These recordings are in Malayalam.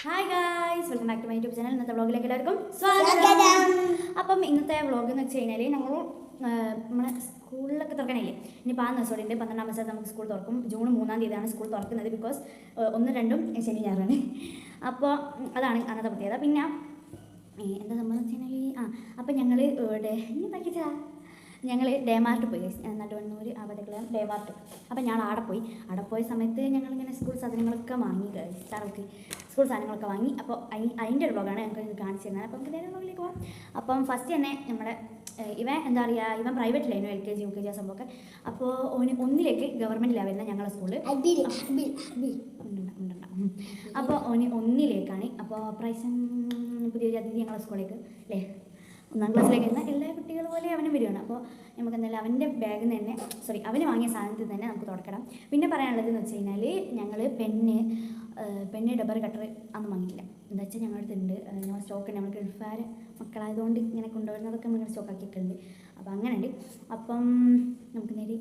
Hi guys, welcome back to my YouTube channel. ഇന്നത്തെ വ്ളോഗിലേക്ക് എല്ലാവർക്കും സ്വാഗതം. അപ്പം ഇന്നത്തെ വ്ളോഗ് എന്ന് വെച്ച് കഴിഞ്ഞാൽ നമ്മൾ നമ്മളെ സ്കൂളിലൊക്കെ തുറക്കണില്ലേ, ഇനിയിപ്പോൾ 6 ദിവസമുണ്ട്. 12-ാം ദിവസം നമുക്ക് സ്കൂൾ തുറക്കും. ജൂൺ 3-ാം തീയതിയാണ് സ്കൂൾ തുറക്കുന്നത്. ബിക്കോസ് 1, 2 ശനി ഞായറാണ്. അപ്പോൾ അതാണ് അന്നത്തെ പ്രത്യേകത. പിന്നെ എന്താ സംഭവം വെച്ച് കഴിഞ്ഞാൽ അപ്പം ഞങ്ങൾ ഇവിടെ ഞങ്ങൾ ഡേമാർട്ട് പോയി, നടുവണ്ണൂർ അവിടെയുള്ള ഡേമാർട്ട്. അപ്പം ഞാൻ അവിടെ പോയ സമയത്ത് ഞങ്ങളിങ്ങനെ സ്കൂൾ സാധനങ്ങളൊക്കെ വാങ്ങി, തറക്ക് സ്കൂൾ സാധനങ്ങളൊക്കെ വാങ്ങി. അപ്പോൾ അതിൻ്റെ ഒരു വ്ളോഗാണ് ഞങ്ങൾക്ക് കാണിച്ചു തരുന്നത്. അപ്പോൾ നമുക്ക് നേരെ വ്ളോഗിലേക്ക് പോകാം. അപ്പം ഫസ്റ്റ് തന്നെ നമ്മുടെ ഇവൻ പ്രൈവറ്റിലായിരുന്നു, LKG UKG ആ സംഭവമൊക്കെ. അപ്പോൾ ഒന്നിലേക്ക് ഗവൺമെൻറ്റിലാണ് വരുന്നത് ഞങ്ങളുടെ സ്കൂളിൽ. അപ്പോൾ ഒന്നിലേക്കാണ്. അപ്പോൾ പ്രാവശ്യം പുതിയൊരു അതിഥി ഞങ്ങളുടെ സ്കൂളിലേക്ക് അല്ലേ, 1-ാം ക്ലാസ്സിലേക്ക് വരുന്ന എല്ലാ കുട്ടികൾ പോലെ അവനും വരികയാണ്. അപ്പോൾ നമുക്ക് എന്തായാലും അവൻ്റെ ബാഗിൽ നിന്ന് തന്നെ അവന് വാങ്ങിയ സാധനത്തിൽ തന്നെ നമുക്ക് തുടക്കണം. പിന്നെ പറയാനുള്ളതെന്ന് വെച്ച് കഴിഞ്ഞാൽ ഞങ്ങൾ പെണ്ണ് ഡബർ കട്ടർ അന്ന് വാങ്ങിയില്ല. എന്താ വെച്ചാൽ ഞങ്ങളുടെ അടുത്തുണ്ട്, ഞങ്ങൾ സ്റ്റോക്ക് ഉണ്ട്. നമ്മൾ ഗൾഫുകാർ മക്കളായതുകൊണ്ട് ഇങ്ങനെ കൊണ്ടുവരുന്നതൊക്കെ നമ്മൾ സ്റ്റോക്കാക്കിയിട്ടുണ്ട്. അപ്പോൾ അങ്ങനെ ഉണ്ട്. അപ്പം നമുക്ക് നേരെ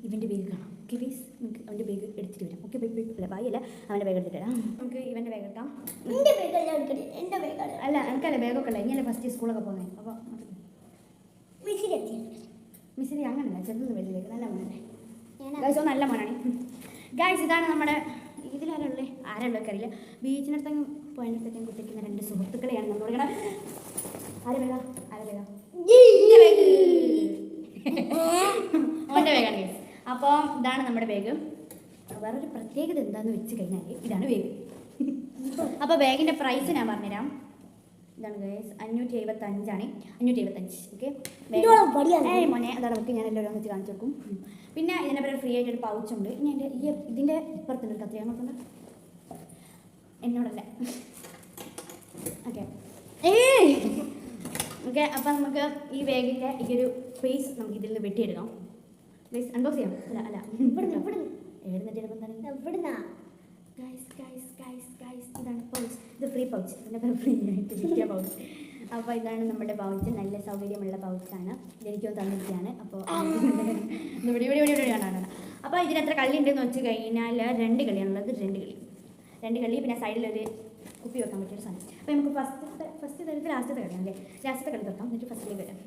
ഇവൻ്റെ ബാഗ് കാണാം. ഓക്കെ പ്ലീസ്, നമുക്ക് അവൻ്റെ ബാഗ് എടുത്തിട്ട് വരാം. ഓക്കെ ബാഗ് അല്ല, അവൻ്റെ ബാഗ് എടുത്തിട്ട് വരാം. നമുക്ക് ഇവൻ്റെ ബാഗ് എടുക്കാം. അല്ല എനിക്കല്ല, ബാഗൊക്കെ അല്ല, ഇങ്ങനെ ഫസ്റ്റ് സ്കൂളൊക്കെ പോകുന്നത്. അപ്പോൾ മിസ്സിരി അങ്ങനെയല്ല, ചെറുതൊന്നും വലിയ നല്ല മോനല്ലേ ഗൈസ്, നല്ല മോനാണ് ഗൈസ്. ഇതാണ് നമ്മുടെ ആരുള്ളതൊക്കെ അറിയില്ല. ബീച്ചിനടുത്തെങ്കിലും പോയതിനടുത്തേക്കും കുത്തിക്കുന്ന 2 സുഹൃത്തുക്കളെയാണ് നമ്മളോട് ഓൻ്റെ ബാഗാണ് ഗൈസ്. അപ്പോൾ ഇതാണ് നമ്മുടെ ബാഗ്. വേറൊരു പ്രത്യേകത എന്താണെന്ന് വെച്ച് കഴിഞ്ഞാൽ ഇതാണ് ബാഗ്. അപ്പോൾ ബാഗിൻ്റെ പ്രൈസ് ഞാൻ പറഞ്ഞുതരാം. ഇതാണ് ഗൈസ്, 575 ഓക്കെ. മോനെ അതാണ് അവർക്ക് ഞാൻ എല്ലാവരും വെച്ച് കാണിച്ചു കൊടുക്കും. പിന്നെ ഇതിനെ പേര് ഫ്രീ ആയിട്ടൊരു പൗച്ചുണ്ട്. ഇനി ഇതിൻ്റെ ഇപ്പുറത്തുണ്ട് കത്തി, അങ്ങോട്ടുണ്ട് എന്നോടല്ല. Okay okay. അപ്പം നമുക്ക് ഈ ബാഗിൻ്റെ ഈ ഒരു പീസ് നമുക്ക് ഇതിൽ നിന്ന് വെട്ടിയെടുക്കാം. ഗൈസ് അൺബോക്സ് ചെയ്യാം. അല്ല ഇതാണ് പൗച്ച്. ഇത് ഫ്രീ പൗച്ച്, ഇതിൻ്റെ പേര് ഫ്രീ ആയിട്ട് കിട്ടിയ പൗച്ച്. അപ്പോൾ ഇതാണ് നമ്മുടെ പൗച്ച്. നല്ല സൗകര്യമുള്ള പൗച്ചാണ്. ഇതെനിക്കൊന്ന് തന്നിരിക്കുകയാണ്. അപ്പോൾ ഇവിടെയാണ്. അപ്പോൾ ഇതിനെത്ര കളി ഉണ്ടെന്ന് വെച്ച് കഴിഞ്ഞാൽ 2 കളിയാണുള്ളത്. 2 കളി പിന്നെ സൈഡിലൊരു കുപ്പി വെക്കാൻ പറ്റിയൊരു സാധനം. അപ്പോൾ നമുക്ക് ഫസ്റ്റ് തരത്തിൽ ലാസ്റ്റത്തെ കളിയാണ് അല്ലേ. ലാസ്റ്റത്തെ കളി തുറക്കാം, എന്നിട്ട് ഫസ്റ്റിലേക്ക് വരാം.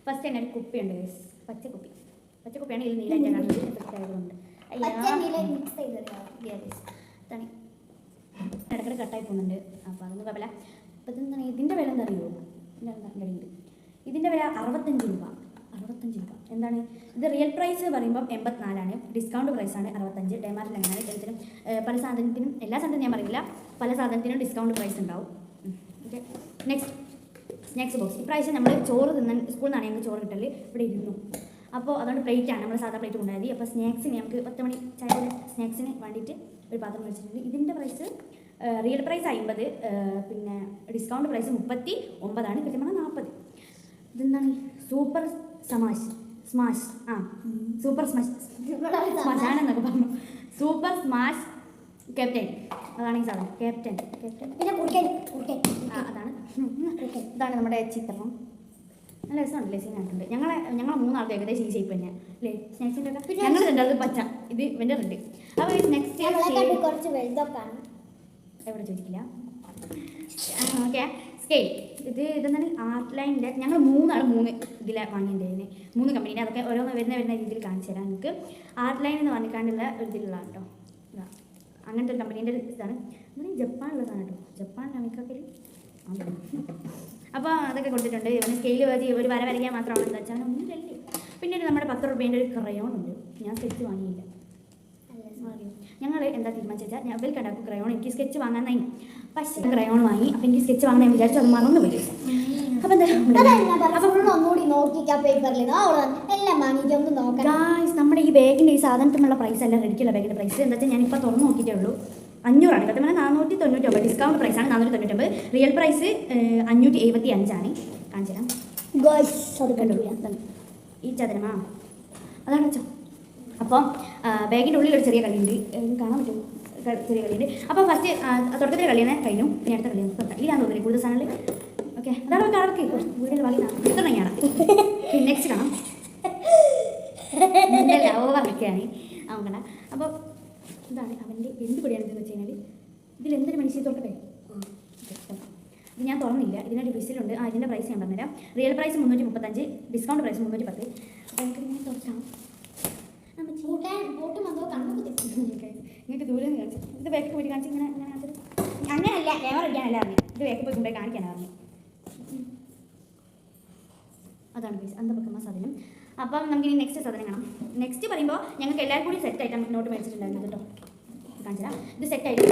ഫസ്റ്റ് തന്നെ ഒരു കുപ്പിയുണ്ട് ഗൈസ്, പച്ചക്കുപ്പിയാണ്. ഇതിൽ നീലായിട്ട് കാണുന്നത് ഇടയ്ക്കിടെ കട്ടായി പോകുന്നുണ്ട്. അപ്പോൾ അതൊന്നും കുഴപ്പമില്ല. അപ്പോൾ ഇതെന്താണ് ഇതിൻ്റെ വില എന്താ അറിയുമോ? ഇതിൻ്റെ വില 65 രൂപ. എന്താണ് ഇത്? റിയൽ പ്രൈസ് പറയുമ്പോൾ 84 ഡിസ്കൗണ്ട് പ്രൈസാണ് 65. ഡേമാർട്ടിൽ അങ്ങനെയാണ്. എല്ലാത്തിനും പല സാധനത്തിനും, എല്ലാ സാധനത്തിനും ഞാൻ പറയില്ല, പല സാധനത്തിനും ഡിസ്കൗണ്ട് പ്രൈസ് ഉണ്ടാവും. ഓക്കെ. Next snacks box. ഇപ്രാവശ്യം നമ്മൾ ചോറ് തിന്നാൻ സ്കൂളിൽ നിന്നാണ് ഞങ്ങൾക്ക് ചോറ് കിട്ടല്. ഇവിടെ ഇരുന്നു. അപ്പോൾ അതുകൊണ്ട് പ്ലേറ്റാണ്, നമ്മൾ സാധാ പ്ലേറ്റ് കൊണ്ടുപോയാൽ മതി. അപ്പോൾ സ്നാക്സിന് നമുക്ക് 10 മണി ചായയുടെ സ്നാക്സിന് വേണ്ടിയിട്ട് ഒരു പാത്രം വെച്ചിട്ടുണ്ട്. ഇതിൻ്റെ പ്രൈസ് റിയൽ പ്രൈസ് 50, പിന്നെ ഡിസ്കൗണ്ട് പ്രൈസ് 39, കൃത്യം പറഞ്ഞാൽ 40. ഇതെന്താണ്? സൂപ്പർ സ്മാഷ് ആണെന്നൊക്കെ പറഞ്ഞു. സൂപ്പർ സ്മാഷ് ക്യാപ്റ്റൻ, അതാണ് ഈ സാധനം. ക്യാപ്റ്റൻ അതാണ്. ഇതാണ് നമ്മുടെ ചിത്രം. നല്ല രസമുണ്ടല്ലേ, സീനായിട്ടുണ്ട്. ഞങ്ങൾ 3 ആൾക്ക് ഏകദേശം ഈ ഷേപ്പ് തന്നെ അല്ലേ. സ്നാക്സിൻ്റെ ഒക്കെ ഞങ്ങൾ അത് പച്ച, ഇത് ഇവൻ്റെ റെഡ്. അപ്പോൾ നെക്സ്റ്റ് കുറച്ച് വലുതൊക്കെയാണ്, എവിടെ ചോദിക്കില്ല. ഓക്കെ. സ്കെയിൽ. ഇതെന്താണ്? ആർട്ട് ലൈനിൻ്റെ. ഞങ്ങൾ 3 ഇതിലെ വാങ്ങിയിട്ടുണ്ടായിരുന്നത്, 3 കമ്പനീൻ്റെ. അതൊക്കെ ഓരോന്ന് വരുന്ന രീതിയിൽ കാണിച്ചു തരാം. നിങ്ങൾക്ക് ആർട്ട് ലൈൻ എന്ന് പറഞ്ഞിട്ടാണ്ടുള്ള ഒരു ഇതിലുള്ളതാണ് കേട്ടോ. അങ്ങനത്തെ ഒരു കമ്പനീൻ്റെ ഇതാണ്. ജപ്പാനുള്ളതാണ് കേട്ടോ. ജപ്പാനിലാണ് മിക്കൊക്കെ. അപ്പോൾ അതൊക്കെ കൊടുത്തിട്ടുണ്ട്. ഇവന് സ്കെയിൽ ഒരു വര വരയ്ക്കാൻ മാത്രമാണ്. എന്താ വെച്ചാൽ ഒന്നുമില്ലല്ലേ. പിന്നെ നമ്മുടെ 10 രൂപേൻ്റെ ഒരു ക്രയോൺ ഉണ്ട്. ഞാൻ സ്കെച്ച് വാങ്ങിയില്ല. ഞങ്ങൾ എന്താ തീരുമാനിച്ചാൽ ഞാൻ വെൽക്കണ്ടാക്കും ക്രയോൺ. എനിക്ക് സ്കെച്ച് വാങ്ങാനായി, പക്ഷേ ക്രയോൺ വാങ്ങി. അപ്പോൾ എനിക്ക് സ്കെച്ച് വാങ്ങാൻ വിചാരിച്ചു, അത് മറന്നു പോയി. അപ്പോൾ നമ്മുടെ ഈ ബാഗിൻ്റെ ഈ സാധനത്തിനുള്ള പ്രൈസ് അല്ല, റെഡിക്കുള്ള ബാഗിൻ്റെ പ്രൈസ് എന്താ വെച്ചാൽ ഞാനിപ്പോൾ തുറന്ന് നോക്കിയിട്ടേ ഉള്ളൂ. 500 കൃത്യം പറഞ്ഞാൽ 499. ഡിസ്കൗണ്ട് പ്രൈസാണ് 499. Real price 575. കാണിച്ചു തരാം. ഈ ചതുരമാ അതാണ് വെച്ചോ. അപ്പോൾ ബാഗിൻ്റെ ഉള്ളിലൊരു ചെറിയ കളിയുണ്ട്, കാണാൻ പറ്റും. ചെറിയ കളിയുണ്ട്. അപ്പോൾ ഫസ്റ്റ് തുടക്കത്തിലെ കളിയാണ് കഴിഞ്ഞു. പിന്നെ അടുത്ത കളിയാണ് തുടക്കം. ഇതാണ് തോന്നുന്നത് കൂടുതൽ സാധനങ്ങൾ. ഓക്കെ, അതാണ് കളർക്ക് വീടിൻ്റെ കളിയാണ്. തുടങ്ങിയാണ്. നെക്സ്റ്റ് കാണാം. ഓവർ കളിക്കുകയാണ്. നോക്കണ്ട. അപ്പോൾ ഇതാണ് അവൻ്റെ എന്ത് പൊടിയാണെന്ന് വെച്ച് കഴിഞ്ഞാൽ ഇതിലെന്തൊരു മനുഷ്യ തുറക്കട്ടെ. ഇത് ഞാൻ തുറന്നില്ല, ഇതിനൊരു വിസിലുണ്ട്. ഇതിൻ്റെ പ്രൈസ് ഞാൻ പറഞ്ഞുതരാം. Real price 335, discount price 310. അപ്പോൾ എനിക്ക് ഇങ്ങനെ തുറക്കാം. നിങ്ങൾക്ക് ദൂരെ നിന്ന് കാണിച്ചു. ഇത് ബാക്കിൽ പോയി കാണിച്ച് ഇങ്ങനെ അങ്ങനെ അങ്ങനെയല്ല, ക്യാമറ ഇരിക്കാനല്ല അറിഞ്ഞു. ഇത് ബാക്കിൽ പോയി കൊണ്ടുപോയി കാണിക്കാനാണ് അറിഞ്ഞു. അതാണ് പൈസ അന്തപക്കമ്മ സാധനം. അപ്പം നമുക്ക് ഇനി നെക്സ്റ്റ് സാധനം കാണാം. നെക്സ്റ്റ് പറയുമ്പോൾ ഞങ്ങൾക്ക് എല്ലാവരും കൂടി സെറ്റ് ആയിട്ട് നോട്ട് മേടിച്ചിട്ടുണ്ടായിരുന്നു കേട്ടോ. കാണിച്ചാൽ ഇത് സെറ്റായിട്ട്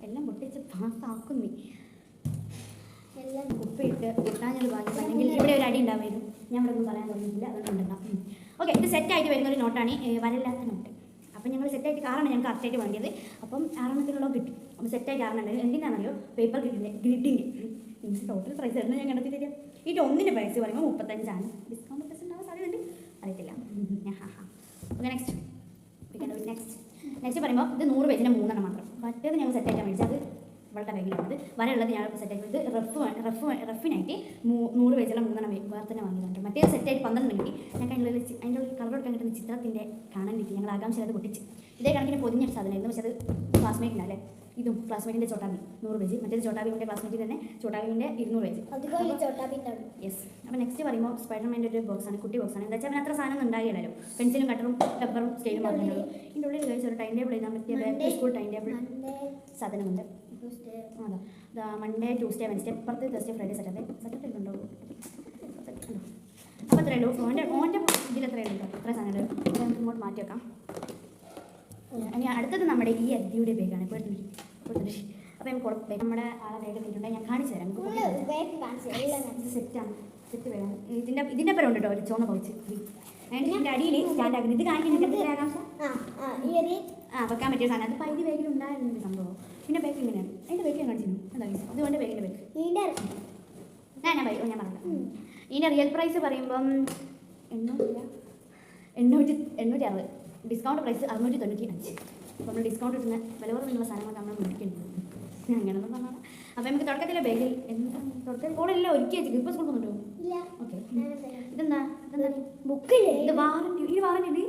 എല്ലാം പൊട്ടിച്ച് പാസ്സാക്കുന്നേ. എല്ലാം ഉപ്പിട്ട് പൊട്ടാഞ്ഞത് ബാക്കി അല്ലെങ്കിൽ ഇവിടെ ഒരു അടി ഉണ്ടാവുമായിരുന്നു. ഞാൻ ഇവിടെ ഒന്നും പറയാൻ തോന്നുന്നില്ല, അതുകൊണ്ടുണ്ടാവും. ഓക്കെ, ഇത് സെറ്റായിട്ട് വരുന്നൊരു നോട്ടാണ്, വരല്ലാത്ത നോട്ട്. അപ്പം ഞങ്ങൾ സെറ്റായിട്ട് കാറാണ് ഞങ്ങൾക്ക് കറക്റ്റായിട്ട് വേണ്ടിയത്. അപ്പം 6 കിട്ടി. അപ്പം സെറ്റായിട്ട് 6 എന്തിനാണെന്നറിയോ? പേപ്പർ ഗ്രിഡിങ് മീൻസ് ടോട്ടൽ പ്രൈസ് വരുന്നത് ഞാൻ കണ്ടെത്തി തരാം. ഇതിൻ്റെ ഒന്നിൻ്റെ പ്രൈസ് പറയുമ്പോൾ 35 ഡിസ്കൗണ്ട് പ്രൈസ് ഉണ്ടാവാൻ സാധ്യതയുണ്ട്, അറിയത്തില്ല. ഓക്കെ, നെക്സ്റ്റ് പറയുമ്പോൾ ഇത് 100 പേജിൻ്റെ 3 മാത്രം. മറ്റേത് ഞങ്ങൾ സെറ്റായിട്ടാണ് മേടിച്ചത്. അത് ഇവളുടെ ബാഗിലുള്ളത്. വരെയുള്ളത് ഞാൻ സെറ്റായിട്ട് ഇത് റഫിനായിട്ട് 100 പേജുള്ള 3 വേറെ തന്നെ വാങ്ങിയിട്ടുണ്ട്. മറ്റേത് സെറ്റായിട്ട് 12 കിട്ടി. ഞങ്ങൾക്ക് അതിൻ്റെ ഉള്ളിൽ കളർ കൊടുക്കാൻ കിട്ടുന്ന ചിത്രത്തിൻ്റെ കാണാൻ കിട്ടി. ഞങ്ങൾ ആകാംക്ഷ അത് പൊട്ടിച്ച് ഇതേ കണക്കിന് പൊതിഞ്ഞൊരു സാധനമായിരുന്നു. പക്ഷേ അത് ക്ലാസ്മേറ്റിനല്ലേ, ഇതും ക്ലാസ്മേറ്റിൻ്റെ ചോട്ടാബി 100 പേജ്, മറ്റേത് ചോട്ടാബിൻ്റെ ക്ലാസ്മേറ്റിൽ തന്നെ ചോട്ടാബിൻ്റെ 200 പേജ്. യെസ്. അപ്പോൾ നെക്സ്റ്റ് പറയുമ്പോൾ സ്പൈഡർമാൻ്റെ ഒരു ബോക്സാണ്, കുട്ടി ബോക്സാണ്. എന്താ വെച്ചാൽ അവന് അത്ര സാധനം ഉണ്ടാകില്ലല്ലോ. പെൻസിലും കട്ടറും റബ്ബറും സ്കെയിലും പറഞ്ഞുള്ളൂ. ഇതിൻ്റെ ഉള്ളിൽ കഴിച്ച ഒരു ടൈം ടേബിൾ എഴുതാൻ പറ്റിയ സ്കൂൾ ടൈം ടേബിൾ സാധനമുണ്ട്. അതാ മൺഡേ, ട്യൂസ്ഡേ, വെൻസ്ഡേ, പുറത്ത് തേഴ്സ്ഡേ, ഫ്രൈഡേ, സാറ്റർഡേ ഉണ്ടോ? അപ്പോൾ അത്രയേ ഉള്ളൂ. ഓൻ്റെ ഇതിൽ എത്രയേ ഉള്ളൂ? എത്ര സാധനങ്ങൾ നമുക്ക് ഇങ്ങോട്ട് മാറ്റി വെക്കാം. ഇനി അടുത്തത് നമ്മുടെ ഈ അദ്യയുടെ ബാഗാണ്. അപ്പോൾ നമുക്ക് നമ്മുടെ ആളെ ബാഗ് എത്തിയിട്ടുണ്ട്. ഞാൻ കാണിച്ചു തരാം. സെറ്റാണ്, സെറ്റ് വേണം. ഇതിൻ്റെ പേര് ഉണ്ട് കേട്ടോ, ഒരു ചോന്ന പൗച്ച്. ഇതിൻ്റെ അടിയിൽ സ്റ്റാൻഡ് ആക്കുന്നത്. ഇത് കാണിക്കുന്നുണ്ട് ആകാംക്ഷ വെക്കാൻ പറ്റിയ സാധനം. അത് പൈതി ബാഗിൽ ഉണ്ടായിരുന്നൊരു സംഭവം. പിന്നെ ബാഗ് ഇങ്ങനെയാണ്. അതിൻ്റെ ബാഗ് ഞാൻ കാണിച്ചിരുന്നു. അതാ അതുകൊണ്ട് ബാഗിൻ്റെ ബാഗ് ഞാൻ പറഞ്ഞു. ഇതിൻ്റെ റിയൽ പ്രൈസ് പറയുമ്പം 860, ഡിസ്കൗണ്ട് പ്രൈസ് 695. അപ്പോൾ നമ്മൾ ഡിസ്കൗണ്ട് കിട്ടുന്ന വില കുറവുള്ള സാധനങ്ങൾ നമ്മൾ മേടിക്കുന്നുണ്ട്. അങ്ങനെയൊന്നും പറഞ്ഞാൽ അപ്പോൾ നമുക്ക് തുടക്കത്തിലെ ബാഗിൽ എന്താ തുടക്കത്തിൽ കോളെല്ലാം ഒരുക്കി വെച്ചിട്ട് ഇപ്പോൾ സ്കൂൾ പോകുന്നുണ്ടോ? ഓക്കെ, ഇതെന്താ ബുക്കില്ലേ? ഇത് വാറണ്ടി. ഈ വാറണ്ടി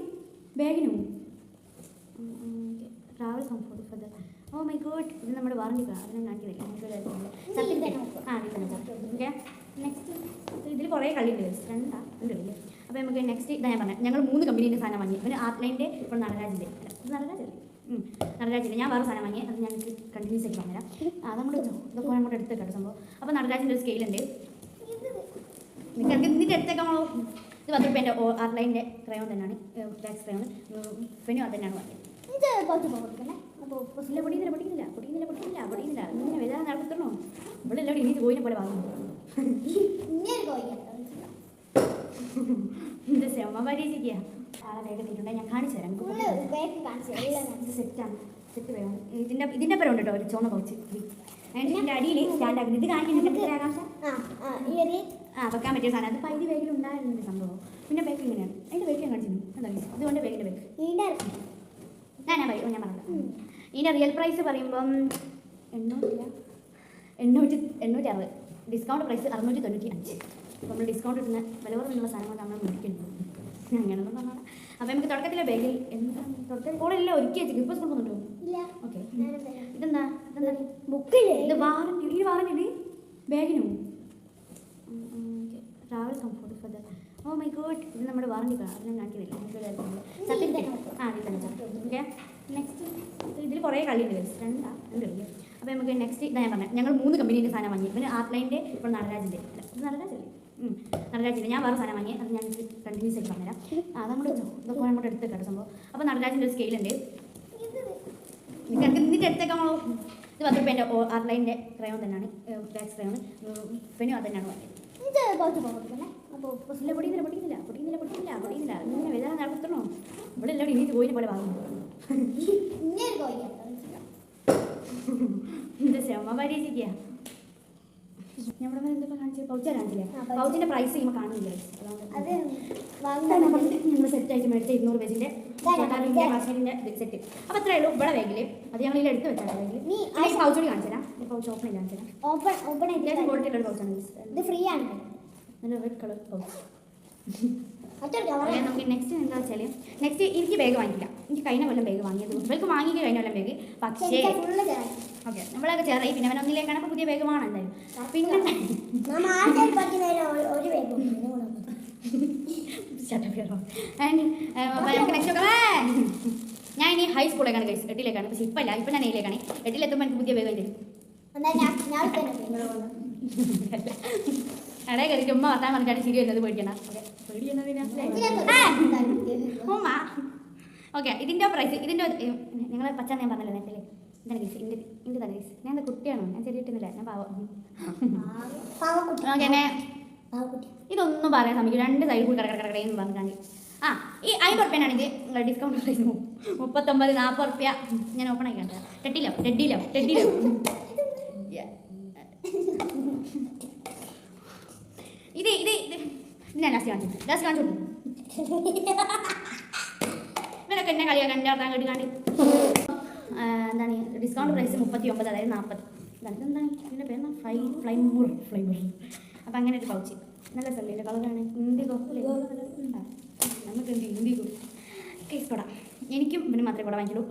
ബാഗിനും travel comfort for the oh my god. ഇത് നമ്മുടെ വാറണ്ടി അതിനെ കാണിക്കുന്നില്ല. ഓക്കെ, നെക്സ്റ്റ് ഇതിൽ കുറേ കളിയുണ്ട്. രണ്ട് കളിയില്ല. അപ്പോൾ നമുക്ക് നെക്സ്റ്റ് ഇതാ ഞാൻ പറഞ്ഞത്. ഞങ്ങൾ 3 കമ്പനീൻ്റെ സാധനം വാങ്ങി. പിന്നെ ആർട്ട്ലൈൻ്റെ ഇപ്പോൾ നടരാജിൻ്റെ നടരാജില്ല, ഞാൻ വേറെ സാധനം വാങ്ങി. അത് ഞങ്ങൾക്ക് കണ്ടിന്യൂസ് ആയിട്ട് പറഞ്ഞുതരാം. അതങ്ങോട്ട് വെച്ചോ, ഇതൊക്കെ അങ്ങോട്ട് എടുത്ത് കേട്ടോ സംഭവം. അപ്പോൾ നടരാജിൻ്റെ ഒരു സ്കെയിലുണ്ട്. നിങ്ങൾക്ക് ഇതിൻ്റെ അടുത്തേക്കാണോ? ഇത് 10 രൂപേൻ്റെ ആർട്ട്ലൈൻ്റെ ക്രയോൺ തന്നെയാണ്, ബാക്സ് ക്രയോൺ. പിന്നെ അത് തന്നെയാണ് വാങ്ങിയത്. പൊടിയുന്നില്ല ഇങ്ങനെ വരാൻ നടത്തണോ? ഇവിടെ എല്ലാം ഇനി കോയിനെ പോലെ വാങ്ങുന്നു. ഇത് സെമ്മ പരീക്ഷിക്കുക. ആളെ വേഗം കിട്ടുണ്ടെങ്കിൽ ഞാൻ കാണിച്ചു തരാം. സെറ്റാണ്, സെറ്റ് വേണം. ഇതിൻ്റെ പേര് ഉണ്ട് കേട്ടോ, ഒരു ചോന്ന പൗച്ച്. ഇതിൻ്റെ അടിയിൽ സ്റ്റാൻഡ് ആക്കുന്നത്. ഇത് കാണിക്കുന്നുണ്ട് ആകാംക്ഷ വെക്കാൻ പറ്റിയ സാധനം. അത് പൈതി ബാഗിൽ ഉണ്ടായിരുന്നൊരു സംഭവം. പിന്നെ ബാഗ് ഇങ്ങനെയാണ്. അതിൻ്റെ ബാഗ് ഞാൻ കാണിച്ചിരുന്നു. അതാ അതുകൊണ്ട് ബാഗിൻ്റെ ബാഗ് ഞാൻ പറഞ്ഞു. ഇതിൻ്റെ റിയൽ പ്രൈസ് പറയുമ്പം 860, ഡിസ്കൗണ്ട് പ്രൈസ് 695. അപ്പോൾ നമ്മൾ ഡിസ്കൗണ്ട് കിട്ടുന്ന വില കുറവുള്ള സാധനങ്ങൾ നമ്മൾ മേടിക്കുന്നുണ്ട്. അങ്ങനെയൊന്നും പറഞ്ഞാൽ അപ്പോൾ നമുക്ക് തുടക്കത്തിലെ ബാഗിൽ എന്താ തുടക്കത്തിൽ കോളെല്ലാം ഒരുക്കി വെച്ചിട്ട് ഇപ്പോൾ സ്കൂൾ പോകുന്നുണ്ടോ? ഓക്കെ, ഇതെന്താ ബുക്കില്ലേ? ഇത് വാറണ്ടി. ഈ വാറണ്ടി ബാഗിനും travel comfort for the oh my god. ഇത് നമ്മുടെ വാറണ്ടി അതിനെ കാണിക്കുന്നില്ല. ഓക്കെ, നെക്സ്റ്റ് ഇതിൽ കുറേ കളിയുണ്ട്. രണ്ട് കളിയുണ്ട്. അപ്പോൾ നമുക്ക് നെക്സ്റ്റ് ഇതാ ഞാൻ പറഞ്ഞത്. ഞങ്ങൾ 3 കമ്പനീൻ്റെ സാധനം വാങ്ങി. പിന്നെ ആർട്ട്ലൈൻ്റെ ഇപ്പോൾ നടരാജിൻ്റെ നടരാജില്ല, ഞാൻ വേറെ സാധനം വാങ്ങി. അത് ഞങ്ങൾക്ക് കണ്ടിന്യൂസ് ആയിട്ട് പറഞ്ഞുതരാം. അതങ്ങോട്ട് വെച്ചോ, ഇതൊക്കെ അങ്ങോട്ട് എടുത്ത് കേട്ടോ സംഭവം. അപ്പോൾ നടരാജിൻ്റെ ഒരു സ്കെയിലുണ്ട്. നിങ്ങൾക്ക് ഇതിൻ്റെ അടുത്തേക്കാണോ? ഇത് 10 രൂപേൻ്റെ ആർട്ട്ലൈൻ്റെ ക്രയോൺ തന്നെയാണ്, ബാക്സ് ക്രയോൺ. പിന്നെ അത് തന്നെയാണ് വാങ്ങിയത്. പൊടിയുന്നില്ല ഇങ്ങനെ വരാൻ നടത്തണോ? ഇവിടെ എല്ലാം ഇനി കോയിനെ പോലെ വാങ്ങുന്നു. ഇത് സെമ്മ പരീക്ഷിക്കുക. നമ്മുടെ എന്തൊക്കെ കാണിച്ചത്? പൗച്ചാ കാണിച്ചില്ലേ? പൗച്ചിൻ്റെ പ്രൈസ് ചെയ്യുമ്പോൾ കാണില്ലേ? ഞങ്ങൾ സെറ്റായിട്ട് മേടിച്ച 200 പേജിൻ്റെ കാശ്മീരിൻ്റെ സെറ്റ്. അപ്പോൾ എത്രയേ ഉള്ളൂ ഇവിടെ ബാഗിൽ? അത് ഞങ്ങൾ ഇതിൽ എടുത്ത് വെച്ചാൽ ബാഗിൽ. ഈ പൗച്ചോട് കാണിച്ചു തരാം. പൗച്ച് ഓപ്പൺ ചെയ്ത് കാണിച്ചു തരാം. ഓപ്പൺ ക്വാളിറ്റിയുള്ള പൗച്ചാണ്. ഇത് ഫ്രീ ആണ്. നല്ല റെഡ് കളർ പൗച്ച്. നമുക്ക് നെക്സ്റ്റ് എന്താ വെച്ചാൽ നെക്സ്റ്റ് എനിക്ക് ബാഗ് വാങ്ങിക്കില്ല. എനിക്ക് കഴിഞ്ഞ കൊല്ലം ബാഗ് വാങ്ങിയത് ഇവർക്ക് വാങ്ങിക്കുക കഴിഞ്ഞ കൊല്ലം ബാഗ്. പക്ഷേ ഓക്കെ നമ്മളൊക്കെ ചേരായി പിന്നെ അവൻ ഒന്നിലേക്കാണ്. അപ്പോൾ പുതിയ ബാഗ് വേണം എന്തായാലും. പിന്നെ നമുക്ക് നെക്സ്റ്റ് നോക്കാം. ഞാൻ ഇനി ഹൈസ്കൂളിലേക്കാണ് കഴിച്ച് 8ലേക്കാണ്. പക്ഷേ ഇപ്പം അല്ല, ഇപ്പം ഞാൻ 8ലേക്കാണ്. 8ലെത്തുമ്പോൾ എനിക്ക് പുതിയ ബാഗ് തരും. അടേ കറിക്ക് ഉമ്മ വർത്താൻ പറഞ്ഞിട്ടാണ് ശരി വരുന്നത്. പേടിക്കണ്ട. ഓക്കെ ഇതിൻ്റെ പ്രൈസ് ഇതിൻ്റെ നിങ്ങൾ പച്ച ഞാൻ പറഞ്ഞല്ലോ നെറ്റിൽ ഇതാണ് ഗൈസ്. ഇൻ്റെ തന്നെ ഗൈസ്. ഞാൻ എന്താ കുട്ടിയാണോ? ഞാൻ ചെറിയ കിട്ടുന്നില്ല. ഞാൻ പാവം. ഓക്കെ എന്നെ ഇതൊന്നും പറയാൻ സമയം 2 സൈഡ് കൂടി കടകടകടയെന്ന് പറഞ്ഞിട്ടാണ്. ഈ 50 ഉറുപ്പ്യനാണെങ്കിൽ ഡിസ്കൗണ്ട് പ്രൈസ് 39 40 ഉറുപ്പ്യ ഞാൻ ഓപ്പൺ ആക്കി കണ്ടത്. ടെഡിലോ ഇത് ഞാൻ ലാസ്റ്റ് കാണിച്ചു ഇവരൊക്കെ എന്നെ കളിയാക്കാൻ എൻ്റെ അർത്ഥം കേട്ടിക്കാണ്ട്. എന്താണ് ഡിസ്കൗണ്ട് പ്രൈസ് 39, അതായത് 40. എന്താണ് ഇതിൻ്റെ പേര്? ഫ്ലൈമൂർ. അപ്പം അങ്ങനെ ഒരു പൗച്ച് നല്ല സ്ഥലമില്ല കളറാണ്. ഇൻഡിഗോ നമുക്ക് ഇൻഡിഗോ കേസ് കൊട. എനിക്കും പിന്നെ മാത്രമേ കൊട വാങ്ങിക്കുള്ളൂ.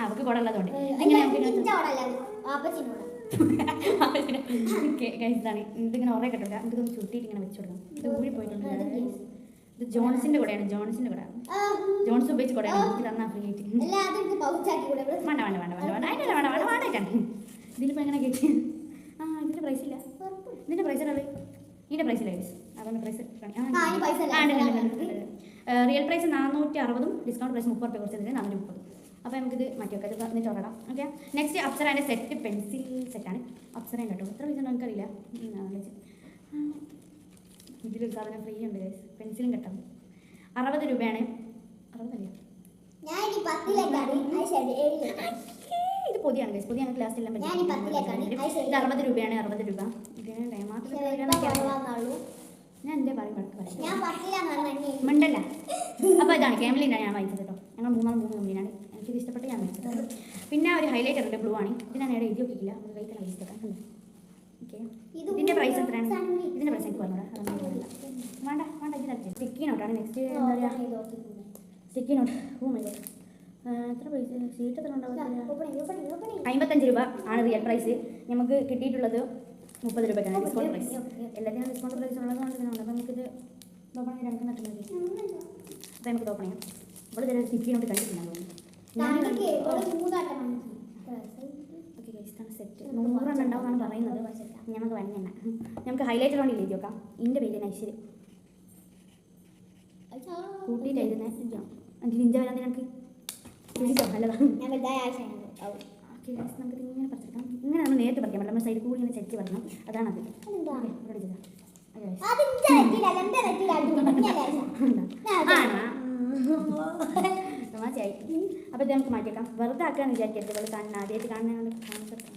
അവർക്ക് കൊട ഉള്ളതുകൊണ്ട് ഇതാണ്. ഇതിങ്ങനെ ഉറേ കെട്ടില്ല. നമുക്കിതൊന്ന് ചുട്ടിയിട്ട് ഇങ്ങനെ വെച്ച് കൊടുക്കാം. ഇത് ഊരി പോയിട്ടുണ്ട്. ഇത് ജോൺസിൻ്റെ കൂടെയാണ്. ജോൺസ് ഉപയോഗിച്ച് കൂടെയാണ് എനിക്ക് തന്നാൽ ഫ്രീ ആയിട്ട്. വേണ്ട ഇതിലിപ്പോൾ എങ്ങനെ കേട്ടി? ഇതിൻ്റെ പ്രൈസ് ഇല്ല. ഇതിൻ്റെ പ്രൈസ് ഉള്ളത് ഇതിൻ്റെ പ്രൈസ് ഇല്ല. അതുകൊണ്ട് price real price 460, discount price 30 കുറച്ച് 430. അപ്പോൾ നമുക്കിത് മാറ്റി വെക്കാം. ഇത് എന്നിട്ട് തുടങ്ങാം. ഓക്കെ നെക്സ്റ്റ് അപ്സറേൻ്റെ സെറ്റ് പെൻസിൽ സെറ്റാണ്. അപ്സറേൻ്റെ കേട്ടോ. എത്ര പൈസ ഉണ്ടോ എനിക്കറിയില്ല. ഇതിലൊരു സാധനം ഫ്രീ ഉണ്ട് ഗൈസ്. പെൻസിലും കിട്ടാം. 60 രൂപയാണ്. 60 അല്ലേ? ഇത് പൊതിയാണ് ഗൈസ്. പൊതി ഞങ്ങൾക്ക് ലാസ്റ്റ് എല്ലാം പറ്റും. ഇത് 60 രൂപയാണ്. 60 രൂപ. ഇതിന് ഞാൻ എന്തേ പറയും മണ്ടല്ല. അപ്പോൾ ഇതാണ് ക്യാമലിൻ്റെ ഞാൻ വാങ്ങിച്ചത് കേട്ടോ. ഞങ്ങൾ 3 കമ്പനിയാണ്. എനിക്കിത് ഇഷ്ടപ്പെട്ട് ഞാൻ വാങ്ങിച്ചത്. പിന്നെ ഒരു ഹൈലൈറ്റർ ഉണ്ട്, ബ്ലൂ ആണ്. ഇത് ഞാൻ നേരെ എഴുതി നോക്കിയില്ല. നമുക്ക് കൈ തന്നെ ഇഷ്ടപ്പെടാം. ഓക്കെ ഇതിൻ്റെ പ്രൈസ് എത്രയാണ്? ഇതിൻ്റെ പ്രൈസ് എനിക്ക് പറഞ്ഞോടാ. വേണ്ട ഇതിനകത്ത് സ്റ്റിക്കി നോട്ടാണ്. നെക്സ്റ്റ് എന്താ പറയുക? Sticky note. Oh my god. എത്ര പൈസ സീറ്റ് എത്ര ഉണ്ടാവും? 55 രൂപ ആണ് റിയൽ പ്രൈസ്. നമുക്ക് കിട്ടിയിട്ടുള്ളത് 30 രൂപയ്ക്കാണ് ഡിസ്കൗണ്ട് പ്രൈസ്. എല്ലാത്തിനും ഡിസ്കൗണ്ട് പ്രൈസ് ഉള്ളതുകൊണ്ട് തന്നെ ഉണ്ട്. അപ്പോൾ നമുക്കിത് ഓപ്പൺ ചെയ്യാൻ നമുക്ക് നട്ടുള്ളത്. അപ്പോൾ നമുക്കിത് ഓപ്പൺ ചെയ്യാം. ഇവിടെ ചില സ്റ്റിക്കി നോട്ട് കണ്ടിട്ടില്ല തോന്നുന്നു. ഓക്കെ ഗൈസ് സെറ്റ് 100 ഉണ്ടാവും എന്നാണ് പറയുന്നത്. ഞങ്ങൾക്ക് വേണമെങ്കിൽ നമുക്ക് ഹൈലൈറ്റർ കൊണ്ട് എഴുതി നോക്കാം. ഇതിൻ്റെ പേര് ഐശ്വര്യം കൂട്ടിയിട്ട് എഴുതുന്നത്. നിഞ്ച വരാൻ നിനക്ക് നല്ലതാണ്. ഓക്കെ ഗൈസ് നമുക്കിത് ഇങ്ങനെ പറിച്ചെടുക്കാം. ഇങ്ങനെ നമ്മൾ നേരിട്ട് പറിക്കാൻ പറ്റില്ല. നമ്മൾ സൈഡിൽ കൂടി ഇങ്ങനെ ചെക്ക് പറിക്കണം. അതാണത്. തമാശയായി. അപ്പോൾ ഇത് നമുക്ക് മാറ്റിയേക്കാം. വെറുതെ ആക്കാന്ന് വിചാരിക്കരുത്. ഇവിടെ കാണുന്ന ആദ്യമായിട്ട് കാണുന്നതാണ് കാണിച്ചെടുക്കാം.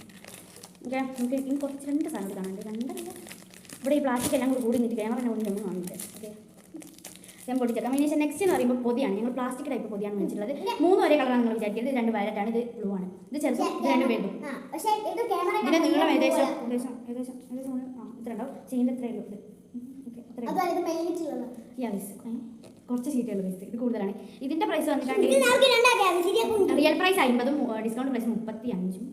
ഓക്കെ നമുക്ക് ഇനി കുറച്ച് 2 സാധനം കാണാനുണ്ട്. 2 ഇവിടെ ഈ പ്ലാസ്റ്റിക് എല്ലാം കൂടി നിന്നിട്ട് ക്യാമറ ഒന്നും വാങ്ങിയിട്ട്. ഓക്കെ ഞാൻ പൊടിച്ചേക്കാം. അതിന് നെക്സ്റ്റ് എന്ന് പറയുമ്പോൾ പൊതിയാണ്. ഞങ്ങൾ പ്ലാസ്റ്റിക് ടൈപ്പ് പൊതിയാണ് വെച്ചിട്ടുള്ളത്. 3 ഒരേ കളറാണ് നിങ്ങൾ വിചാരിക്കരുത്. 2 വയലറ്റാണ്. ഇത് ബ്ലൂ ആണ്. ഇത് ചെറുതും ഇത് 2 വലുതും. ഇതിൻ്റെ നീളം ഏകദേശം ഇത്ര ഉണ്ടാവും. ചെയ്യുന്ന ഇത്രയേ ഉള്ളൂ. കുറച്ച് ഷീറ്റുകൾ വെച്ച് ഇത് കൂടുതലാണ്. ഇതിൻ്റെ പ്രൈസ് വന്നിട്ടുണ്ട് റിയൽ പ്രൈസ് 50ഉം ഡിസ്കൗണ്ട് പ്രൈസ് 35ഉം.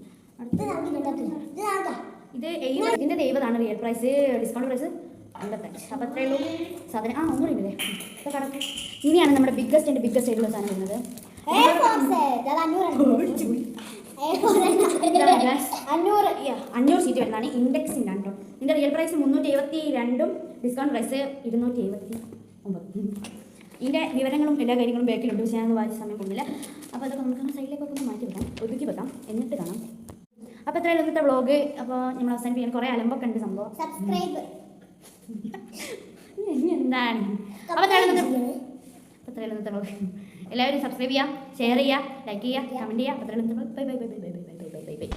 ഇത് 70. ഇതിൻ്റെ 70 റിയൽ പ്രൈസ്. Discount price 55. അപ്പോൾ അത്രയേ ഉള്ളൂ സാധനം. ഒന്നും ഇല്ലേ ഇപ്പോൾ കടക്ക്. ഇനിയാണ് നമ്മുടെ ബിഗ്ഗസ്റ്റ് ആയിട്ടുള്ള സാധനം വരുന്നത്. 500 ഷീറ്റ് വരുന്നതാണ്. ഇൻഡെക്സിൻ്റെ ആണ് കേട്ടോ. ഇതിൻ്റെ റിയൽ പ്രൈസ് 372ഉം ഡിസ്കൗണ്ട് പ്രൈസ് 279. ഇതിൻ്റെ വിവരങ്ങളും എല്ലാ കാര്യങ്ങളും ബാക്കിലുണ്ട്. പക്ഷേ ഞാനൊന്ന് വായിച്ച സമയം പോകുന്നില്ല. അപ്പോൾ അതൊക്കെ നമുക്ക് സൈഡിലേക്കൊക്കെ ഒന്ന് മാറ്റി വെക്കാം, ഒതുക്കി വെക്കാം, എന്നിട്ട് കാണാം. അപ്പോൾ എത്രയാണ് ഇന്നത്തെ വ്ളോഗ്? അപ്പോൾ നമ്മൾ അവസാനിപ്പിക്കാൻ കുറേ അലമ്പൊക്കെ ഉണ്ട് സംഭവം. സബ്സ്ക്രൈബ് എന്താണ്? അപ്പോൾ എത്രയാണ് ഇന്നത്തെ വ്ളോഗ്? എല്ലാവരും സബ്സ്ക്രൈബ് ചെയ്യുക, ഷെയർ ചെയ്യുക, ലൈക്ക് ചെയ്യുക, കമൻറ്റ് ചെയ്യുക. അപ്പോൾ എത്രയാണ് ഇന്നത്തെ vlog? Bye bye bye bye bye bye bye bye bye.